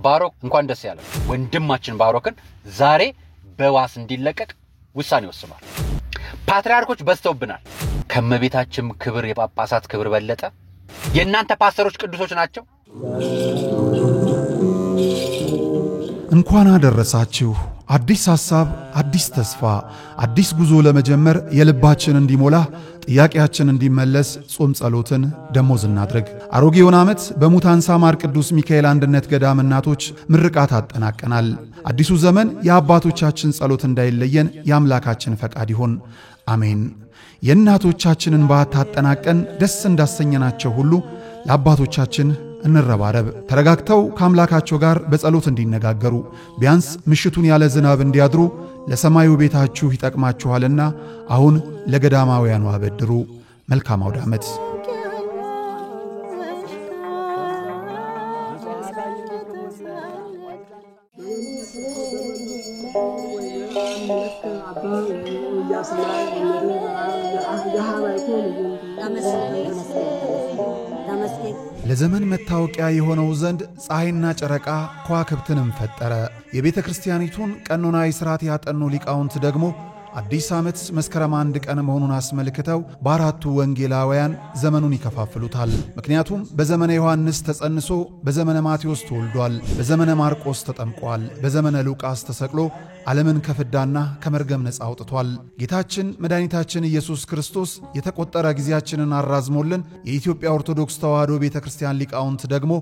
ባሮክ እንኳን ደስ ያለ ወንድማችን ባሮክን ዛሬ በዋስ እንዲለቀቅ ውሳኔ ወስኗል። ፓትርያርኮች በስተውብናል። ከመቤታችን ክብር የጳጳሳት ክብር በለጠ። የእናንተ ፓስተሮች ቅዱሶች ናቸው። እንኳን አደረሳችሁ። አዲስ ሐሳብ፣ አዲስ ተስፋ፣ አዲስ ጉዞ ለመጀመር የልባችን እንዲሞላ ጥያቄያችን እንዲመለስ ጾም ጸሎትን ደሞዝ እናድርግ። አሮጌውን ዓመት በሙታንሳ ማር ቅዱስ ሚካኤል አንድነት ገዳም እናቶች ምርቃት አጠናቀናል። አዲሱ ዘመን የአባቶቻችን ጸሎት እንዳይለየን የአምላካችን ፈቃድ ይሁን። አሜን። የእናቶቻችንን በዓት አጠናቀን ደስ እንዳሰኘናቸው ሁሉ ለአባቶቻችን እንረባረብ። ተረጋግተው ከአምላካቸው ጋር በጸሎት እንዲነጋገሩ ቢያንስ ምሽቱን ያለ ዝናብ እንዲያድሩ ለሰማዩ ቤታችሁ ይጠቅማችኋልና አሁን ለገዳማውያኑ አበድሩ። መልካም አውደ ዓመት። ለዘመን መታወቂያ የሆነው ዘንድ ፀሐይና ጨረቃ ከዋክብትንም ፈጠረ። የቤተ ክርስቲያኒቱን ቀኖናዊ ሥርዓት ያጠኑ ሊቃውንት ደግሞ አዲስ ዓመት መስከረም 1 ቀን መሆኑን አስመልክተው በአራቱ ወንጌላውያን ዘመኑን ይከፋፍሉታል። ምክንያቱም በዘመነ ዮሐንስ ተጸንሶ በዘመነ ማቴዎስ ተወልዷል፣ በዘመነ ማርቆስ ተጠምቋል፣ በዘመነ ሉቃስ ተሰቅሎ ዓለምን ከፍዳና ከመርገም ነፃ አውጥቷል። ጌታችን መድኃኒታችን ኢየሱስ ክርስቶስ የተቆጠረ ጊዜያችንን አራዝሞልን የኢትዮጵያ ኦርቶዶክስ ተዋሕዶ ቤተ ክርስቲያን ሊቃውንት ደግሞ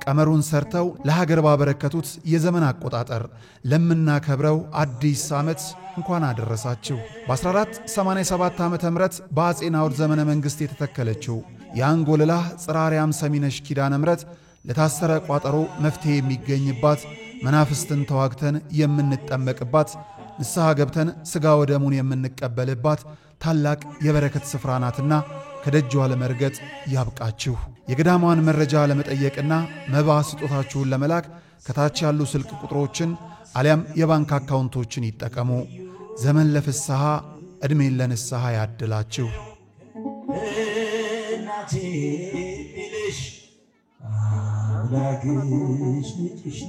ቀመሩን ሰርተው ለሀገር ባበረከቱት የዘመን አቆጣጠር ለምናከብረው አዲስ ዓመት እንኳን አደረሳችሁ። በ1487 ዓመተ ምህረት በአጼ ናኦድ ዘመነ መንግስት የተተከለችው የአንጎልላህ ጽራሪያም ሰሚነሽ ኪዳነ ምህረት ለታሰረ ቋጠሮ መፍትሄ የሚገኝባት፣ መናፍስትን ተዋግተን የምንጠመቅባት፣ ንስሐ ገብተን ሥጋ ወደሙን የምንቀበልባት ታላቅ የበረከት ስፍራ ናትና ከደጇ ለመርገጥ ያብቃችሁ። የገዳሟን መረጃ ለመጠየቅና መባ ስጦታችሁን ለመላክ ከታች ያሉ ስልክ ቁጥሮችን አሊያም የባንክ አካውንቶችን ይጠቀሙ። ዘመን ለፍስሐ ዕድሜን ለንስሐ ያድላችሁ። እናቴ ኢልሽ አምላክሽ ልጅሽ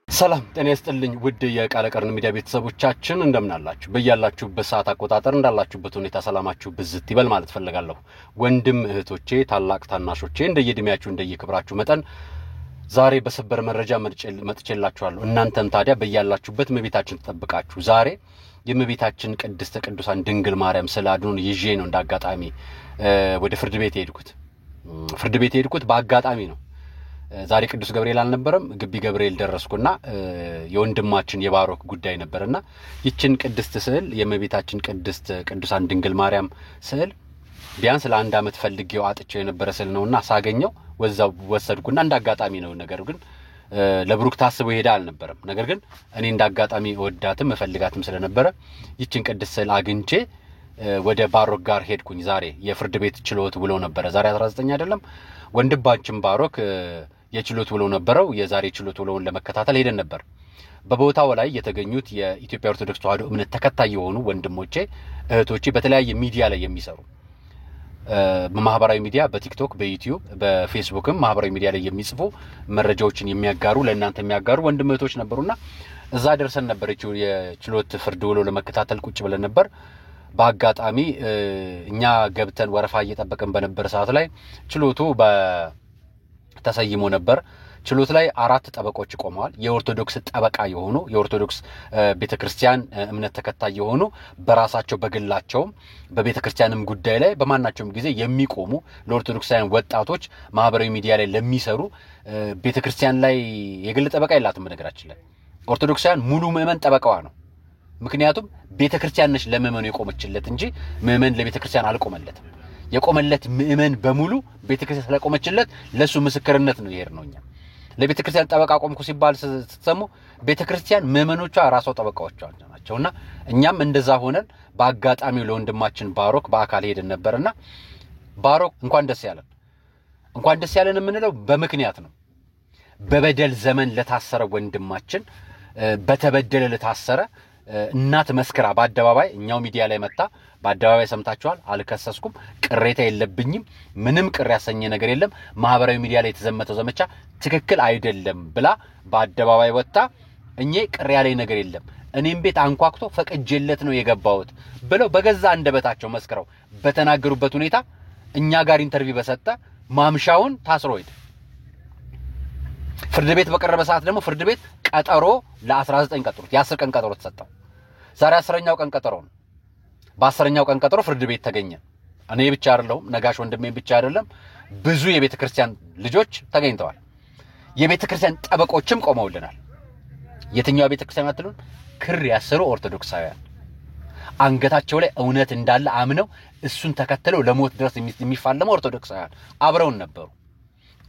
ሰላም ጤና ይስጥልኝ። ውድ የቃለ ቀርን ሚዲያ ቤተሰቦቻችን እንደምን አላችሁ? በእያላችሁበት ሰዓት አቆጣጠር እንዳላችሁበት ሁኔታ ሰላማችሁ ብዝት ይበል ማለት ፈልጋለሁ። ወንድም እህቶቼ፣ ታላቅ ታናሾቼ እንደየእድሜያችሁ እንደየክብራችሁ መጠን ዛሬ በሰበር መረጃ መጥቼላችኋለሁ። እናንተም ታዲያ በእያላችሁበት እመቤታችን ተጠብቃችሁ ዛሬ የእመቤታችን ቅድስተ ቅዱሳን ድንግል ማርያም ስለ አድኖን ይዤ ነው እንዳጋጣሚ ወደ ፍርድ ቤት የሄድኩት በአጋጣሚ ነው። ዛሬ ቅዱስ ገብርኤል አልነበረም፣ ግቢ ገብርኤል ደረስኩና የወንድማችን የባሮክ ጉዳይ ነበርና ይችን ቅድስት ስዕል የእመቤታችን ቅድስት ቅዱሳን ድንግል ማርያም ስዕል ቢያንስ ለአንድ ዓመት ፈልጌው አጥቼው የነበረ ስዕል ነውና ሳገኘው ወዛው ወሰድኩና እንዳጋጣሚ ነው። ነገር ግን ለብሩክ ታስበው ይሄዳ አልነበረም። ነገር ግን እኔ እንዳጋጣሚ ወዳትም መፈልጋትም ስለነበረ ይችን ቅድስት ስዕል አግኝቼ ወደ ባሮክ ጋር ሄድኩኝ። ዛሬ የፍርድ ቤት ችሎት ውሎ ነበር። ዛሬ 19 አይደለም ወንድማችን ባሮክ የችሎት ውሎ ነበረው። የዛሬ ችሎት ውሎውን ለመከታተል ሄደን ነበር። በቦታው ላይ የተገኙት የኢትዮጵያ ኦርቶዶክስ ተዋሕዶ እምነት ተከታይ የሆኑ ወንድሞቼ እህቶቼ በተለያየ ሚዲያ ላይ የሚሰሩ በማህበራዊ ሚዲያ በቲክቶክ፣ በዩቲዩብ፣ በፌስቡክም ማህበራዊ ሚዲያ ላይ የሚጽፉ መረጃዎችን የሚያጋሩ ለእናንተ የሚያጋሩ ወንድም እህቶች ነበሩና እዛ ደርሰን ነበር። የችሎት ፍርድ ውሎ ለመከታተል ቁጭ ብለን ነበር። በአጋጣሚ እኛ ገብተን ወረፋ እየጠበቀን በነበረ ሰዓት ላይ ችሎቱ ተሰይሞ ነበር። ችሎት ላይ 4 ጠበቆች ቆመዋል። የኦርቶዶክስ ጠበቃ የሆኑ የኦርቶዶክስ ቤተክርስቲያን እምነት ተከታይ የሆኑ በራሳቸው በግላቸው በቤተክርስቲያንም ጉዳይ ላይ በማናቸውም ጊዜ የሚቆሙ ለኦርቶዶክሳውያን ወጣቶች ማህበራዊ ሚዲያ ላይ ለሚሰሩ ቤተክርስቲያን ላይ የግል ጠበቃ የላትም። በነገራችን ላይ ኦርቶዶክሳውያን ሙሉ ምዕመን ጠበቃዋ ነው። ምክንያቱም ቤተክርስቲያን ነች ለምዕመኑ የቆመችለት እንጂ ምዕመን ለቤተክርስቲያን አልቆመለትም። የቆመለት ምዕመን በሙሉ ቤተክርስቲያን ስለቆመችለት ለሱ ምስክርነት ነው ይሄርነው። እኛ ለቤተክርስቲያን ጠበቃ ቆምኩ ሲባል ስትሰሙ ቤተክርስቲያን ምዕመኖቿ ራሷ ጠበቃዎቿ ናቸውና እኛም እንደዛ ሆነን በአጋጣሚው ለወንድማችን ባሮክ በአካል ሄደን ነበርና ባሮክ እንኳን ደስ ያለን የምንለው በምክንያት ነው። በበደል ዘመን ለታሰረ ወንድማችን በተበደለ ለታሰረ እናት መስክራ በአደባባይ እኛው ሚዲያ ላይ መጣ በአደባባይ ሰምታችኋል አልከሰስኩም ቅሬታ የለብኝም ምንም ቅር ያሰኘ ነገር የለም ማህበራዊ ሚዲያ ላይ የተዘመተው ዘመቻ ትክክል አይደለም ብላ በአደባባይ ወጣ እኛ ቅር ያለኝ ነገር የለም እኔም ቤት አንኳክቶ ፈቅጄለት ነው የገባሁት ብለው በገዛ አንደበታቸው መስክረው በተናገሩበት ሁኔታ እኛ ጋር ኢንተርቪው በሰጠ ማምሻውን ታስሮ ሄደ ፍርድ ቤት በቀረበ ሰዓት ደግሞ ፍርድ ቤት ቀጠሮ ለ19 ቀጠሮት የ10 ቀን ቀጠሮ ተሰጠው ዛሬ 10ኛው ቀን ቀጠሮ ነው በ10ኛው ቀን ቀጠሮ ፍርድ ቤት ተገኘ እኔ ብቻ አይደለም ነጋሽ ወንድሜን ብቻ አይደለም ብዙ የቤተ ክርስቲያን ልጆች ተገኝተዋል የቤተ ክርስቲያን ጠበቆችም ቆመውልናል የትኛው ቤተ ክርስቲያን አትሉን ክር ያሰሩ ኦርቶዶክሳውያን አንገታቸው ላይ እውነት እንዳለ አምነው እሱን ተከትለው ለሞት ድረስ የሚፋለሙ ኦርቶዶክሳውያን አብረውን ነበሩ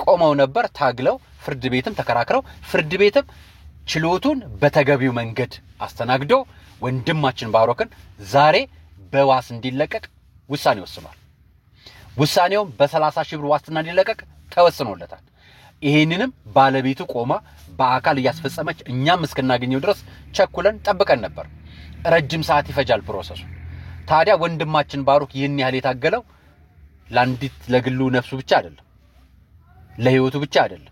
ቆመው ነበር ታግለው ፍርድ ቤትም ተከራክረው ፍርድ ቤትም ችሎቱን በተገቢው መንገድ አስተናግዶ ወንድማችን ባሮክን ዛሬ በዋስ እንዲለቀቅ ውሳኔ ወስኗል ውሳኔው በ30 ሺህ ብር ዋስትና እንዲለቀቅ ተወስኖለታል ይሄንንም ባለቤቱ ቆማ በአካል ያስፈጸመች እኛም እስከናገኘው ድረስ ቸኩለን ጠብቀን ነበር ረጅም ሰዓት ይፈጃል ፕሮሰሱ ታዲያ ወንድማችን ባሮክ ይህን ያህል የታገለው ላንዲት ለግሉ ነፍሱ ብቻ አይደለም ለህይወቱ ብቻ አይደለም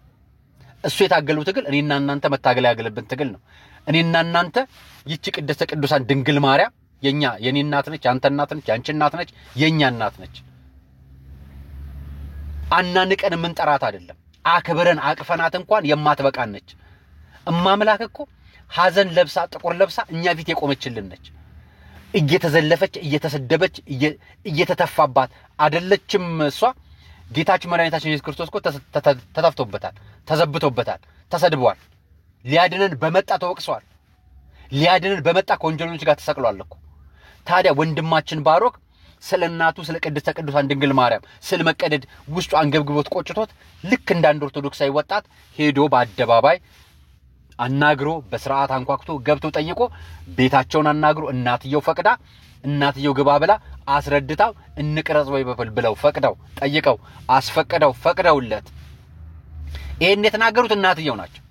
እሱ የታገለው ትግል እኔና እናንተ መታገል ያገለብን ትግል ነው እኔና እናንተ ይቺ ቅድስተ ቅዱሳን ድንግል ማርያም የኔ እናት ነች ያንተ እናት ነች ያንቺ እናት ነች የኛ እናት ነች አናንቀን ምን ጠራት አይደለም አክብረን አቅፈናት እንኳን የማትበቃን ነች እማምላክ እኮ ሐዘን ለብሳ ጥቁር ለብሳ እኛ ፊት የቆመችልን ነች እየተዘለፈች እየተሰደበች እየተተፋባት አይደለችም እሷ ጌታችን መድኃኒታችን ኢየሱስ ክርስቶስ እኮ ተተፍቶበታል ተዘብቶበታል ተሰድቧል ሊያድነን በመጣ ተወቅሷል ሊያድነን በመጣ ከወንጀለኞች ጋር ተሰቅሏል እኮ ታዲያ ወንድማችን ባሮክ ስለ እናቱ ስለ ቅድስተ ቅዱሳን ድንግል ማርያም ስለ መቀደድ ውስጡ አንገብግቦት ቆጭቶት ልክ እንዳንድ ኦርቶዶክሳዊ ወጣት ሄዶ በአደባባይ አናግሮ በስርዓት አንኳክቶ ገብቶ ጠይቆ ቤታቸውን አናግሮ እናትየው ፈቅዳ እናትየው ግባ ብላ አስረድታው እንቅረጽ ወይ ብለው ፈቅደው ጠይቀው አስፈቅደው ፈቅደውለት ይሄን የተናገሩት እናትየው ናቸው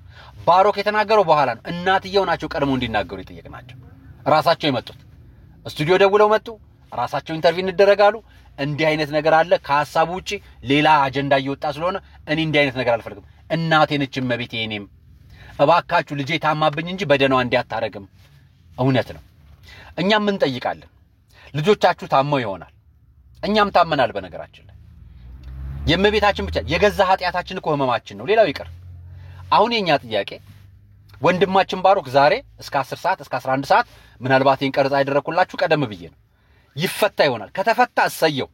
ባሮክ የተናገረው በኋላ ነው እናትየው ናቸው ቀድሞ እንዲናገሩ ይጠየቅናቸው ራሳቸው የመጡት ስቱዲዮ ደውለው መጡ ራሳቸው ኢንተርቪው እንደረጋሉ እንዲህ አይነት ነገር አለ ከሐሳቡ ውጪ ሌላ አጀንዳ እየወጣ ስለሆነ እኔ እንዲህ አይነት ነገር አልፈልግም እናቴ ነች መቤቴ እኔም እባካችሁ ልጄ ታማብኝ እንጂ በደናው እንዲያታረግም እውነት ነው እኛም ምን ጠይቃለን ልጆቻችሁ ታመው ይሆናል እኛም ታመናል በነገራችን ላይ የመቤታችን ብቻ የገዛ ኃጢያታችን እኮ ህመማችን ነው ሌላው ይቀር አሁን የኛ ጥያቄ ወንድማችን ባሮክ ዛሬ እስከ 10 ሰዓት እስከ 11 ሰዓት ምናልባት ይንቀርጻ ያደረኩላችሁ ቀደም ብዬ ነው ይፈታ ይሆናል ከተፈታ እሰየው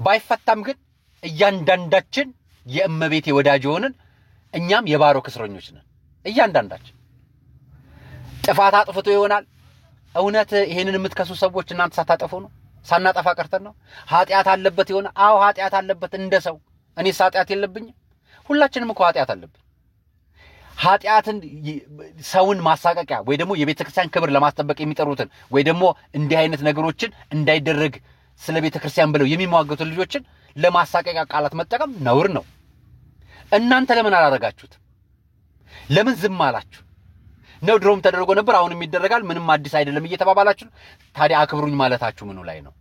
ባይፈታም ግን እያንዳንዳችን የእመቤቴ ወዳጅ ሆነን እኛም የባሮክ እስረኞች ነን እያንዳንዳችን ጥፋት አጥፍቶ ይሆናል እውነት ይሄንን የምትከሱ ሰዎች እናንተ ሳታጠፉ ነው ሳናጠፋ ቀርተን ነው ኃጢያት አለበት ይሆነ አው ኃጢያት አለበት እንደሰው እኔስ ኃጢያት የለብኝም ሁላችንም እኮ ኃጢያት አለብን ኃጢያትን ሰውን ማሳቀቂያ ወይ ደግሞ የቤተክርስቲያን ክብር ለማስጠበቅ የሚጠሩትን ወይ ደግሞ እንዲህ አይነት ነገሮችን እንዳይደረግ ስለ ቤተክርስቲያን ብለው የሚሟገቱ ልጆችን ለማሳቀቂያ ቃላት መጠቀም ነውር ነው እናንተ ለምን አላረጋችሁት ለምን ዝም አላችሁ ነው ድሮም ተደርጎ ነበር አሁንም ይደረጋል ምንም አዲስ አይደለም እየተባባላችሁ ታዲያ አክብሩኝ ማለታችሁ ምኑ ላይ ነው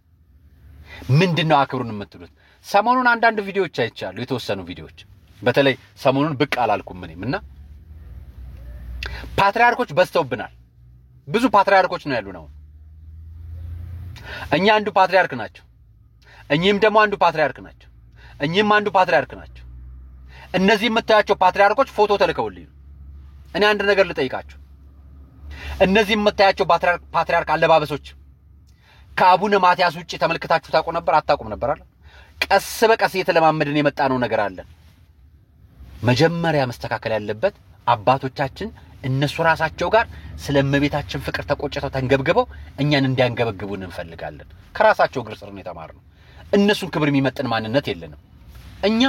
ምንድነው አክብሩን የምትሉት ሰሞኑን አንዳንድ ቪዲዮዎች አይቻለሁ የተወሰኑ ቪዲዮዎች በተለይ ሰሞኑን ብቅ አላልኩም ምንምና ፓትሪያርኮች በስተውብናል ብዙ ፓትሪያርኮች ነው ያሉነው እኛ አንዱ ፓትሪያርክ ናቸው እኚህም ደግሞ አንዱ ፓትሪያርክ ናቸው እኚህም አንዱ ፓትሪያርክ ናቸው እነዚህ የምታያቸው ፓትሪያርኮች ፎቶ ተልከውልኝ እኔ አንድ ነገር ልጠይቃችሁ እነዚህ የምታያቸው ፓትሪያርክ አለባበሶች ከአቡነ ማቲያስ ውጪ ተመልክታችሁ ታውቁ ነበር አታውቁም ነበር አይደል ቀስ በቀስ እየተለማመድን የመጣነው ነገር አለ መጀመሪያ መስተካከል ያለበት አባቶቻችን እነሱ ራሳቸው ጋር ስለመቤታችን ፍቅር ተቆጭተው ተንገብግበው እኛን እንዲያንገበግቡን እንፈልጋለን ከራሳቸው ግር ስር ነው የተማርነው እነሱን ክብር የሚመጥን ማንነት የለንም እኛ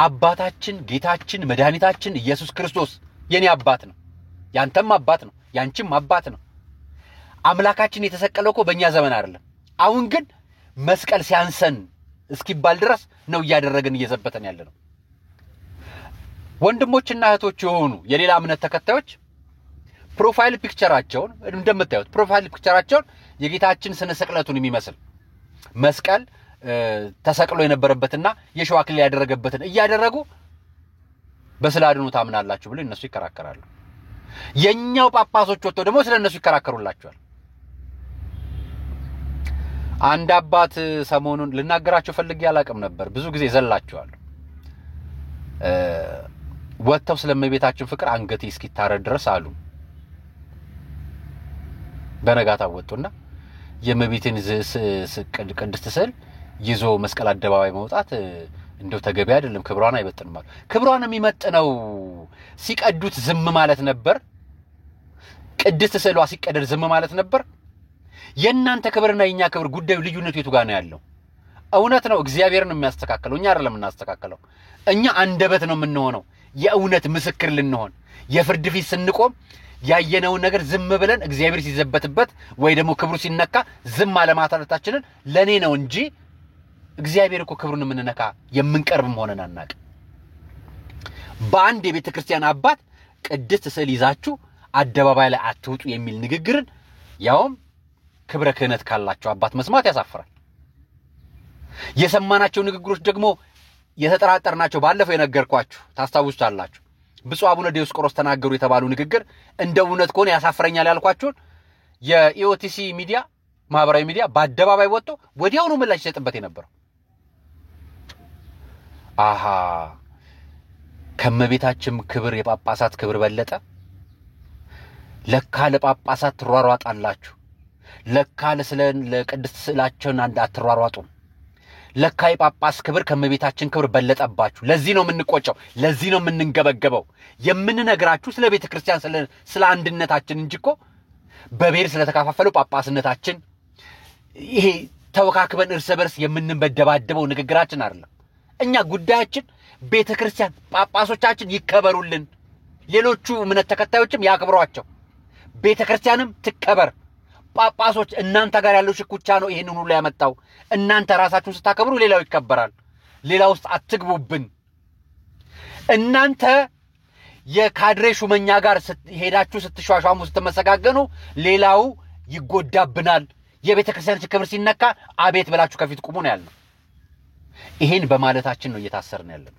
አባታችን ጌታችን መድኃኒታችን ኢየሱስ ክርስቶስ የኔ አባት ነው ያንተም አባት ነው ያንቺም አባት ነው አምላካችን የተሰቀለው እኮ በእኛ ዘመን አይደለም አሁን ግን መስቀል ሲያንሰን እስኪባል ድረስ ነው ያደረገን እየዘበተን ያለነው ወንድሞችና እህቶች የሆኑ የሌላ እምነት ተከታዮች ፕሮፋይል ፒክቸራቸውን እንደምታዩት ፕሮፋይል ፒክቸራቸውን የጌታችን ስነ ስቅለቱን የሚመስል መስቀል ተሰቅሎ የነበረበትና የሸዋ አክሊል ያደረገበትን እያደረጉ በስለ አድኖ ታምናላችሁ ብለው እነሱ ይከራከራሉ። የኛው ጳጳሶች ወጥተው ደግሞ ስለነሱ ይከራከሩላቸዋል። አንድ አባት ሰሞኑን ልናገራቸው ፈልጌ ያላቅም ነበር፣ ብዙ ጊዜ ዘላቸዋለሁ። ወጥተው ስለእመቤታችን ፍቅር አንገቴ እስኪታረድ ድረስ አሉ። በነጋታው ወጡና የእመቤትን ቅድስት ስዕል ይዞ መስቀል አደባባይ መውጣት እንደው ተገቢ አይደለም፣ ክብሯን አይበጥንም ማለት። ክብሯን የሚመጥነው ሲቀዱት ዝም ማለት ነበር። ቅድስት ስዕሏ ሲቀደድ ዝም ማለት ነበር። የእናንተ ክብርና የኛ ክብር ጉዳዩ ልዩነቱ የቱ ጋር ነው ያለው? እውነት ነው እግዚአብሔርን የሚያስተካክለው፣ እኛ አይደለም እናስተካክለው። እኛ አንደበት ነው የምንሆነው የእውነት ምስክር ልንሆን። የፍርድ ፊት ስንቆም ያየነውን ነገር ዝም ብለን እግዚአብሔር ሲዘበትበት ወይ ደግሞ ክብሩ ሲነካ ዝም አለማለታችንን ለኔ ነው እንጂ እግዚአብሔር እኮ ክብሩን የምንነካ የምንቀርብም ሆነን አናውቅ። በአንድ የቤተ ክርስቲያን አባት ቅድስት ስዕል ይዛችሁ አደባባይ ላይ አትውጡ የሚል ንግግርን ያውም ክብረ ክህነት ካላቸው አባት መስማት ያሳፍራል። የሰማናቸው ንግግሮች ደግሞ የተጠራጠርናቸው ባለፈው የነገርኳችሁ ታስታውሱታላችሁ። ብፁዕ አቡነ ዲዮስቆሮስ ተናገሩ የተባሉ ንግግር እንደ እውነት ከሆነ ያሳፍረኛል ያልኳችሁን የኢኦቲሲ ሚዲያ ማህበራዊ ሚዲያ በአደባባይ ወጥቶ ወዲያውኑ ምላሽ ይሰጥበት የነበረው አሃ ከመቤታችን ክብር የጳጳሳት ክብር በለጠ። ለካ ለጳጳሳት ትሯሯጣላችሁ፣ ለካ ለቅድስት ስዕላቸውን አንድ አትሯሯጡም። ለካ የጳጳስ ክብር ከመቤታችን ክብር በለጠባችሁ። ለዚህ ነው የምንቆጨው፣ ለዚህ ነው የምንንገበገበው። የምንነግራችሁ ስለ ቤተ ክርስቲያን ስለ አንድነታችን እንጂ እኮ በብሔር ስለተከፋፈለው ጳጳስነታችን ይሄ ተወካክበን እርስ በርስ የምንበደባደበው ንግግራችን አይደለም። እኛ ጉዳያችን ቤተ ክርስቲያን ጳጳሶቻችን ይከበሩልን፣ ሌሎቹ እምነት ተከታዮችም ያክብሯቸው፣ ቤተ ክርስቲያንም ትከበር። ጳጳሶች እናንተ ጋር ያለው ሽኩቻ ነው ይሄንን ሁሉ ያመጣው። እናንተ ራሳችሁን ስታከብሩ ሌላው ይከበራል። ሌላ ውስጥ አትግቡብን። እናንተ የካድሬ ሹመኛ ጋር ሄዳችሁ ስትሿሿሙ ስትመሰጋገኑ ሌላው ይጎዳብናል። የቤተ ክርስቲያን ክብር ሲነካ አቤት ብላችሁ ከፊት ቁሙ ነው ያለው። ይሄን በማለታችን ነው እየታሰርን ያለው።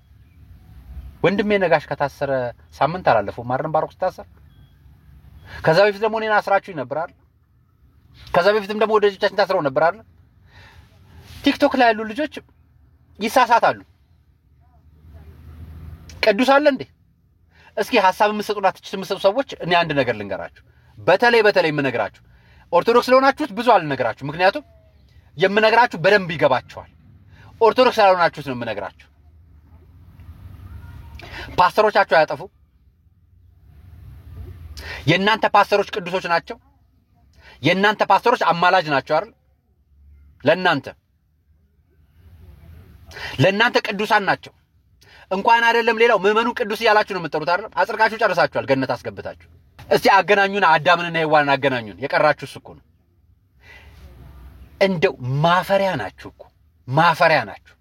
ወንድሜ ነጋሽ ከታሰረ ሳምንት አላለፈውም ማረን ባሮክ ታሰረ። ከዛ በፊት ደግሞ እኔን አስራችሁ ነበር አይደል? ከዛ በፊትም ደግሞ ወደጆቻችን ታስረው ነበር አይደል? ቲክቶክ ላይ ያሉ ልጆች ይሳሳታሉ። ቅዱስ አለ እንዴ? እስኪ ሐሳብ የምትሰጡና ትችት የምትሰጡ ሰዎች እኔ አንድ ነገር ልንገራችሁ። በተለይ የምነግራችሁ ኦርቶዶክስ ለሆናችሁት ብዙ አልነግራችሁ፣ ምክንያቱም የምነግራችሁ በደንብ ይገባችኋል። ኦርቶዶክስ ያልሆናችሁት ነው የምነግራችሁ። ፓስተሮቻችሁ አያጠፉ። የእናንተ ፓስተሮች ቅዱሶች ናቸው። የእናንተ ፓስተሮች አማላጅ ናቸው አይደል? ለእናንተ ቅዱሳን ናቸው። እንኳን አይደለም ሌላው ምዕመኑን ቅዱስ እያላችሁ ነው የምትጠሩት አይደል? አጽድቃችሁ ጨርሳችኋል፣ ገነት አስገብታችሁ። እስቲ አገናኙን፣ አዳምንና ሔዋንን አገናኙን። የቀራችሁስ እኮ ነው። እንደው ማፈሪያ ናችሁ እኮ ማፈሪያ ናችሁ።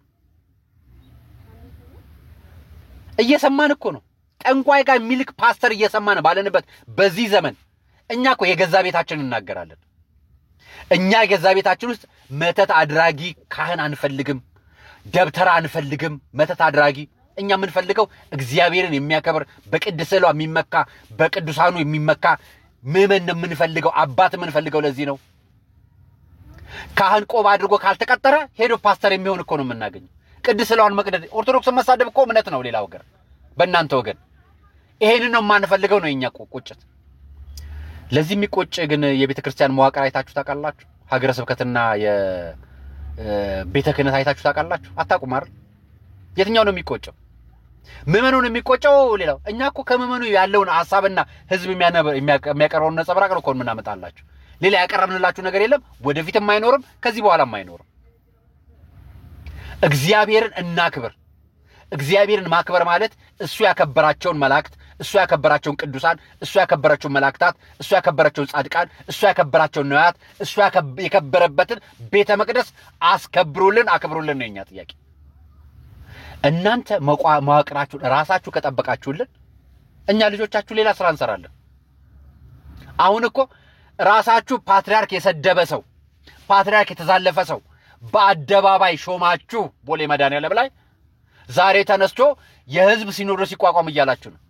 እየሰማን እኮ ነው። ጠንቋይ ጋር ሚልክ ፓስተር እየሰማን ባለንበት በዚህ ዘመን እኛ እኮ የገዛ ቤታችን እናገራለን። እኛ የገዛ ቤታችን ውስጥ መተት አድራጊ ካህን አንፈልግም፣ ደብተራ አንፈልግም። መተት አድራጊ እኛ የምንፈልገው እግዚአብሔርን የሚያከብር በቅድስት ስዕሏ የሚመካ በቅዱሳኑ የሚመካ ምዕመን ነው የምንፈልገው፣ አባት የምንፈልገው። ለዚህ ነው ካህን ቆብ አድርጎ ካልተቀጠረ ሄዶ ፓስተር የሚሆን እኮ ነው የምናገኘው። ቅድስት ስዕሏን መቅደድ ኦርቶዶክስን መሳደብ እኮ እምነት ነው። ሌላ ወገን በእናንተ ወገን ይሄንን ነው የማንፈልገው ነው የኛ ቁጭት። ለዚህ የሚቆጭ ግን የቤተ ክርስቲያን መዋቅር አይታችሁ ታውቃላችሁ? ሀገረ ስብከትና የቤተ ክህነት አይታችሁ ታውቃላችሁ? አታውቁም አይደል? የትኛው ነው የሚቆጨው? ምዕመኑ ነው የሚቆጨው? ሌላው እኛ እኮ ከምዕመኑ ያለውን ሐሳብና ህዝብ የሚያቀርበውን ነጸብራቅ ነው እኮ የምናመጣላችሁ። ሌላ ያቀረብንላችሁ ነገር የለም። ወደፊትም አይኖርም፣ ከዚህ በኋላም አይኖርም። እግዚአብሔርን እናክብር። እግዚአብሔርን ማክበር ማለት እሱ ያከበራቸውን መላእክት፣ እሱ ያከበራቸውን ቅዱሳን፣ እሱ ያከበራቸውን መላእክታት፣ እሱ ያከበራቸውን ጻድቃን፣ እሱ ያከበራቸውን ነቢያት፣ እሱ የከበረበትን ቤተ መቅደስ አስከብሩልን፣ አክብሩልን ነው የኛ ጥያቄ። እናንተ መዋቅራችሁን ራሳችሁ ከጠበቃችሁልን እኛ ልጆቻችሁ ሌላ ስራ እንሰራለን። አሁን እኮ ራሳችሁ ፓትሪያርክ የሰደበ ሰው ፓትሪያርክ የተዛለፈ ሰው በአደባባይ ሾማችሁ ቦሌ መድኃኔዓለም ላይ ዛሬ ተነስቶ የህዝብ ሲኖዶስ ሲቋቋም እያላችሁ ነው።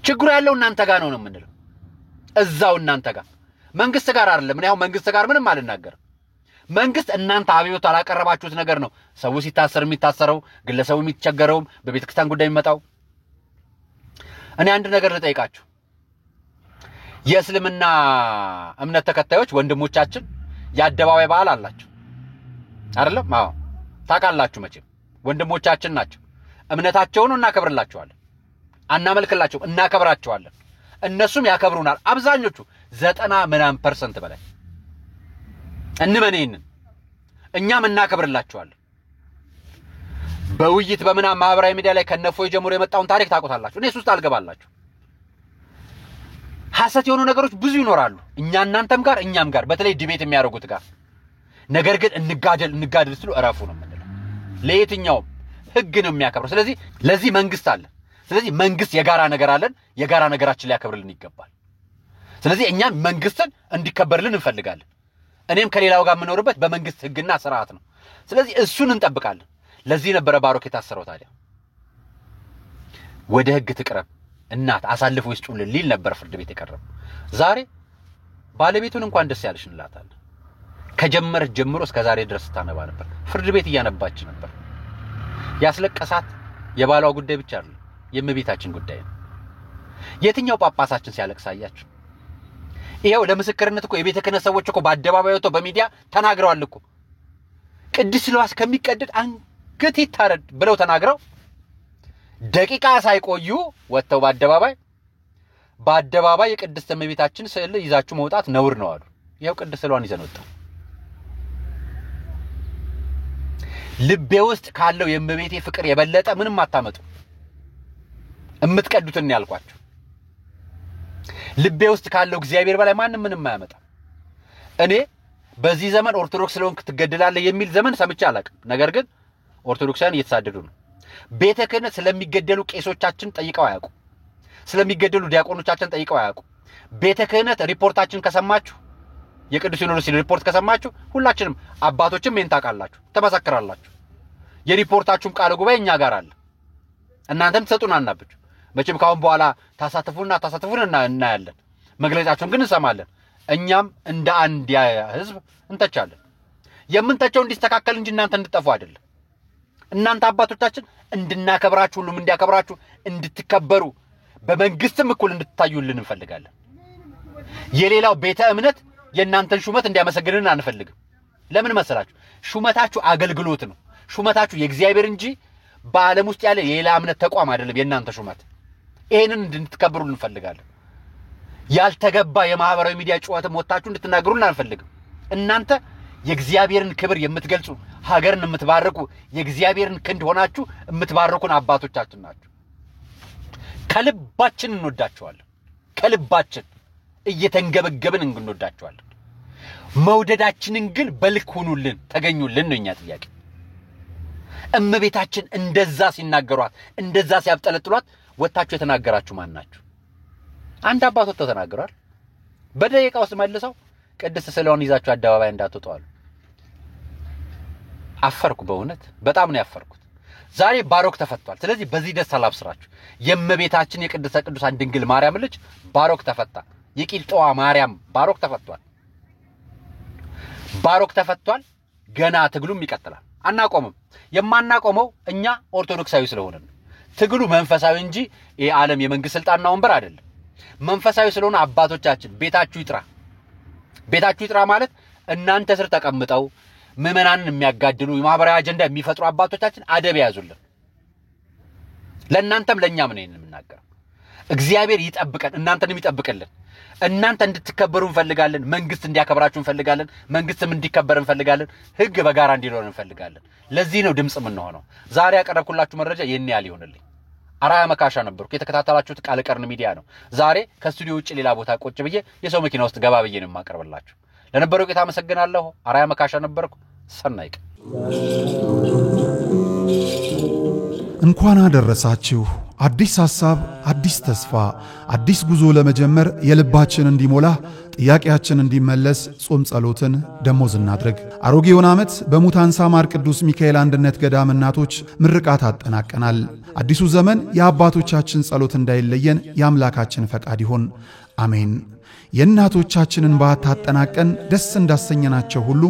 ችግሩ ያለው እናንተ ጋር ነው የምንለው። እዛው እናንተ ጋር መንግስት ጋር አይደለም። እኔ አሁን መንግስት ጋር ምንም አልናገርም። መንግስት እናንተ አብዮት አላቀረባችሁት ነገር ነው ሰው ሲታሰር የሚታሰረው ግለሰቡ የሚቸገረው በቤተ ክርስቲያን ጉዳይ የሚመጣው። እኔ አንድ ነገር ልጠይቃችሁ። የእስልምና እምነት ተከታዮች ወንድሞቻችን የአደባባይ በዓል አላቸው አይደለም? አዎ ታውቃላችሁ መቼም ወንድሞቻችን ናቸው። እምነታቸውን እናከብርላቸዋለን፣ አናመልክላቸውም፣ እናከብራቸዋለን። እነሱም ያከብሩናል። አብዛኞቹ 90% በላይ እንመነን እኛም እናከብርላቸዋለን። በውይይት በመናም ማህበራዊ ሚዲያ ላይ ከነፎይ ጀምሮ የመጣውን ታሪክ ታውቁታላችሁ። እኔ ውስጥ አልገባላችሁ። ሐሰት የሆኑ ነገሮች ብዙ ይኖራሉ እኛ እናንተም ጋር እኛም ጋር በተለይ ዲቤት የሚያደርጉት ጋር። ነገር ግን እንጋደል ስሉ እረፉ ነው የምንለው። ለየትኛውም ህግ ነው የሚያከብረው። ስለዚህ ለዚህ መንግስት አለ። ስለዚህ መንግስት የጋራ ነገር አለን። የጋራ ነገራችን ሊያከብርልን ይገባል። ስለዚህ እኛም መንግስትን እንዲከበርልን እንፈልጋለን። እኔም ከሌላው ጋር የምኖርበት በመንግስት ህግና ስርዓት ነው። ስለዚህ እሱን እንጠብቃለን። ለዚህ ነበር ባሮክ የታሰረው። ታዲያ ወደ ህግ ትቅረብ እናት አሳልፎ ይስጡልን ሊል ነበር ፍርድ ቤት የቀረበው። ዛሬ ባለቤቱን እንኳን ደስ ያለሽ እንላታለን። ከጀመረ ጀምሮ እስከ ዛሬ ድረስ ታነባ ነበር። ፍርድ ቤት እያነባች ነበር። ያስለቀሳት የባሏ ጉዳይ ብቻ አይደለም፣ የእመቤታችን ጉዳይ ነው። የትኛው ጳጳሳችን ሲያለቅስ አያችሁ? ይሄው ለምስክርነት እኮ የቤተ ክህነት ሰዎች እኮ በአደባባይ ወጥተው በሚዲያ ተናግረዋል እኮ። ቅድስት ሥላሴ ከሚቀደድ አንገት ይታረድ ብለው ተናግረው ደቂቃ ሳይቆዩ ወጥተው በአደባባይ የቅድስት እመቤታችን ስዕል ይዛችሁ መውጣት ነውር ነው አሉ። ይሄው ቅድስት ሥላሴን ይዘን ወጣ። ልቤ ውስጥ ካለው የእመቤቴ ፍቅር የበለጠ ምንም አታመጡ። እምትቀዱትን ያልኳችሁ ልቤ ውስጥ ካለው እግዚአብሔር በላይ ማንንም ምንም አያመጣ። እኔ በዚህ ዘመን ኦርቶዶክስ ስለሆንክ ትገደላለህ የሚል ዘመን ሰምቼ አላውቅም። ነገር ግን ኦርቶዶክሳውያን እየተሳደዱ ነው። ቤተ ክህነት ስለሚገደሉ ቄሶቻችን ጠይቀው አያውቁ። ስለሚገደሉ ዲያቆኖቻችን ጠይቀው አያውቁ። ቤተ ክህነት ሪፖርታችን ከሰማችሁ የቅዱስ ሲኖዶስ ሪፖርት ከሰማችሁ ሁላችንም አባቶችም ምን ታውቃላችሁ ተመሰክራላችሁ። የሪፖርታችሁም ቃል ጉባኤ እኛ ጋር አለ። እናንተም ተሰጡና እናብጁ። መቼም ካሁን በኋላ ታሳትፉና እናያለን። መግለጫችሁን ግን እንሰማለን። እኛም እንደ አንድ ህዝብ እንተቻለን። የምንተቸው እንዲስተካከል እንጂ እናንተ እንድትጠፉ አይደለም። እናንተ አባቶቻችን እንድናከብራችሁ ሁሉም እንዲያከብራችሁ እንድትከበሩ በመንግስትም እኩል እንድትታዩልን እንፈልጋለን። የሌላው ቤተ እምነት የእናንተን ሹመት እንዲያመሰግንን አንፈልግም። ለምን መሰላችሁ? ሹመታችሁ አገልግሎት ነው። ሹመታችሁ የእግዚአብሔር እንጂ በዓለም ውስጥ ያለ የሌላ እምነት ተቋም አይደለም የእናንተ ሹመት። ይሄንን እንድትከበሩ እንፈልጋለን። ያልተገባ የማህበራዊ ሚዲያ ጨዋታም ወጣችሁ እንድትናገሩልን አንፈልግም። እናንተ የእግዚአብሔርን ክብር የምትገልጹ ሀገርን የምትባርኩ የእግዚአብሔርን ክንድ ሆናችሁ የምትባርኩን አባቶቻችን ናችሁ። ከልባችን እንወዳችኋለን። ከልባችን እየተንገበገብን እንወዳችኋለን። መውደዳችንን ግን በልክ ሁኑልን፣ ተገኙልን ነው የኛ ጥያቄ። እመቤታችን እንደዛ ሲናገሯት እንደዛ ሲያብጠለጥሏት ወጣችሁ የተናገራችሁ ማን ናችሁ? አንድ አባቶች ተናግረዋል። በደቂቃ ውስጥ መልሰው ቅድስት ሥላሴን ይዛችሁ አደባባይ እንዳትወጡ አሉ። አፈርኩ። በእውነት በጣም ነው ያፈርኩት። ዛሬ ባሮክ ተፈቷል። ስለዚህ በዚህ ደስ አላብስራችሁ። የእመቤታችን የቅድስተ ቅዱሳን ድንግል ማርያም ልጅ ባሮክ ተፈታ። የቂልጦዋ ማርያም ባሮክ ተፈቷል። ባሮክ ተፈቷል። ገና ትግሉም ይቀጥላል። አናቆምም። የማናቆመው እኛ ኦርቶዶክሳዊ ስለሆነ ነው። ትግሉ መንፈሳዊ እንጂ የዓለም የመንግስት ስልጣንና ወንበር አይደለም። መንፈሳዊ ስለሆነ አባቶቻችን ቤታችሁ ይጥራ። ቤታችሁ ይጥራ ማለት እናንተ ስር ተቀምጠው ምዕመናንን የሚያጋድሉ የማህበራዊ አጀንዳ የሚፈጥሩ አባቶቻችን አደብ ያዙልን። ለእናንተም ለእኛም ነው የምናገረው። እግዚአብሔር ይጠብቀን፣ እናንተንም ይጠብቅልን። እናንተ እንድትከበሩ እንፈልጋለን። መንግስት እንዲያከብራችሁ እንፈልጋለን። መንግስትም እንዲከበር እንፈልጋለን። ህግ በጋራ እንዲኖር እንፈልጋለን። ለዚህ ነው ድምጽ ምን ሆነው ዛሬ ያቀረብኩላችሁ መረጃ የኔ ያል ይሆንልኝ። አራያ መካሻ ነበርኩ። የተከታተላችሁት ቃል ቀርን ሚዲያ ነው። ዛሬ ከስቱዲዮ ውጭ ሌላ ቦታ ቁጭ ብዬ የሰው መኪና ውስጥ ገባ ብዬ ነው የማቀርብላችሁ። ለነበረው ቄታ አመሰግናለሁ። አራያ መካሻ ነበርኩ። ሰናይቅ እንኳን አደረሳችሁ አዲስ ሐሳብ፣ አዲስ ተስፋ፣ አዲስ ጉዞ ለመጀመር የልባችን እንዲሞላ ጥያቄያችን እንዲመለስ ጾም ጸሎትን ደሞዝ እናድርግ። አሮጌውን ዓመት በሙታንሳ ማር ቅዱስ ሚካኤል አንድነት ገዳም እናቶች ምርቃት አጠናቀናል። አዲሱ ዘመን የአባቶቻችን ጸሎት እንዳይለየን የአምላካችን ፈቃድ ይሁን። አሜን። የእናቶቻችንን በዓት አጠናቀን ደስ እንዳሰኘናቸው ሁሉ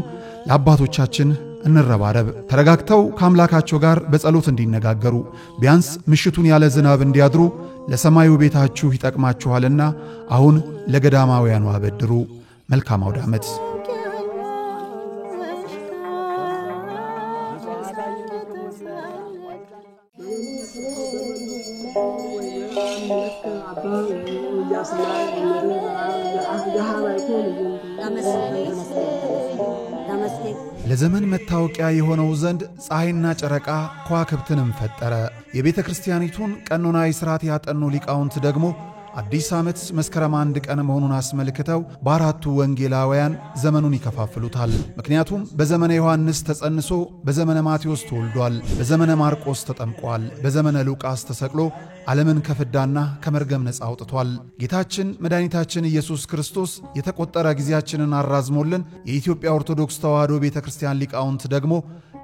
ለአባቶቻችን እንረባረብ። ተረጋግተው ከአምላካቸው ጋር በጸሎት እንዲነጋገሩ ቢያንስ ምሽቱን ያለ ዝናብ እንዲያድሩ ለሰማዩ ቤታችሁ ይጠቅማችኋልና አሁን ለገዳማውያኑ አበድሩ። መልካም አውደ ዓመት። ለዘመን መታወቂያ የሆነው ዘንድ ፀሐይና ጨረቃ ከዋክብትንም ፈጠረ። የቤተ ክርስቲያኒቱን ቀኖናዊ ሥርዓት ያጠኑ ሊቃውንት ደግሞ አዲስ ዓመት መስከረም 1 ቀን መሆኑን አስመልክተው በአራቱ ወንጌላውያን ዘመኑን ይከፋፍሉታል። ምክንያቱም በዘመነ ዮሐንስ ተጸንሶ በዘመነ ማቴዎስ ተወልዷል፣ በዘመነ ማርቆስ ተጠምቋል፣ በዘመነ ሉቃስ ተሰቅሎ ዓለምን ከፍዳና ከመርገም ነፃ አውጥቷል። ጌታችን መድኃኒታችን ኢየሱስ ክርስቶስ የተቆጠረ ጊዜያችንን አራዝሞልን የኢትዮጵያ ኦርቶዶክስ ተዋሕዶ ቤተ ክርስቲያን ሊቃውንት ደግሞ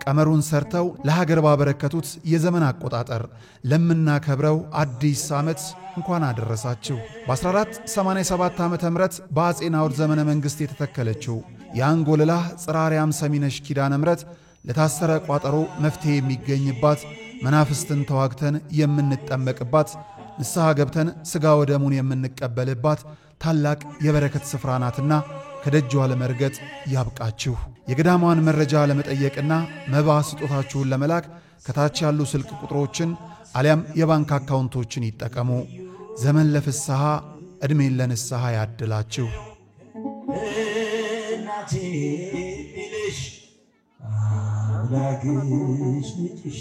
ቀመሩን ሰርተው ለሀገር ባበረከቱት የዘመን አቆጣጠር ለምናከብረው አዲስ ዓመት እንኳን አደረሳችሁ። በ1487 ዓመተ ምህረት በአጼ ናኦድ ዘመነ መንግሥት የተተከለችው የአንጎለላ ጽራሪያም ሰሚነሽ ኪዳነ ምሕረት ለታሰረ ቋጠሮ መፍትሄ የሚገኝባት፣ መናፍስትን ተዋግተን የምንጠመቅባት፣ ንስሐ ገብተን ሥጋ ወደሙን የምንቀበልባት ታላቅ የበረከት ስፍራ ናትና ከደጇ ለመርገጥ ያብቃችሁ። የገዳሟን መረጃ ለመጠየቅና መባ ስጦታችሁን ለመላክ ከታች ያሉ ስልክ ቁጥሮችን አሊያም የባንክ አካውንቶችን ይጠቀሙ። ዘመን ለፍስሐ ዕድሜን ለንስሐ ያድላችሁ። እናቴ ልሽ አምላክሽ ልጅሽ